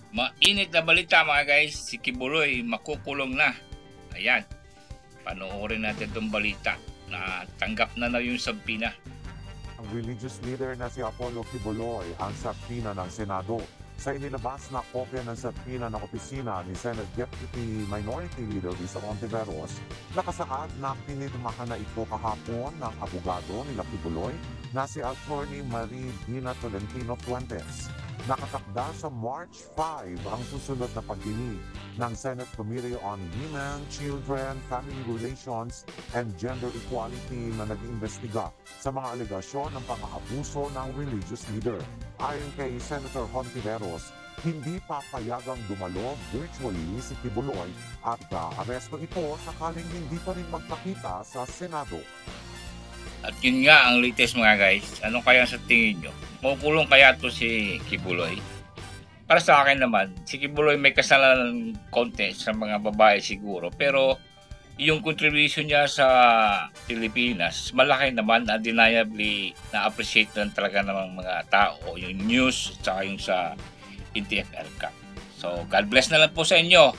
Mainit na balita mga guys, si Kibuloy makukulong na. Ayan, panoorin natin itong balita na tanggap na yung sabina. Ang religious leader na si Apollo Kibuloy ang sabina ng Senado. Sa inilabas na kopya ng sabina ng opisina ni Senate Deputy Minority Leader Risa Hontiveros, nakasaad na pinirmahan na ito kahapon ng abogado nila Kibuloy na si Attorney Marie Dina Tolentino Fuentes. Nakatakda sa March 5 ang susunod na pagdinig ng Senate Committee on Women, Children, Family Relations, and Gender Equality na nag-iimbestiga sa mga alegasyon ng pang-aabuso ng religious leader. Ayon kay Senator Hontiveros, hindi papayagang dumalo virtually si Kibuloy at aresto ito sakaling hindi pa rin magpakita sa Senado. At yun nga ang latest mga guys. Ano kaya sa tingin nyo? Makukulong kaya to si Kibuloy? Para sa akin naman, si Kibuloy may kasalanan konti sa mga babae siguro. Pero yung contribution niya sa Pilipinas, malaki naman, undeniably na-appreciate na talaga ng mga tao. Yung news, at saka yung sa NTFL Cup. So, God bless na lang po sa inyo.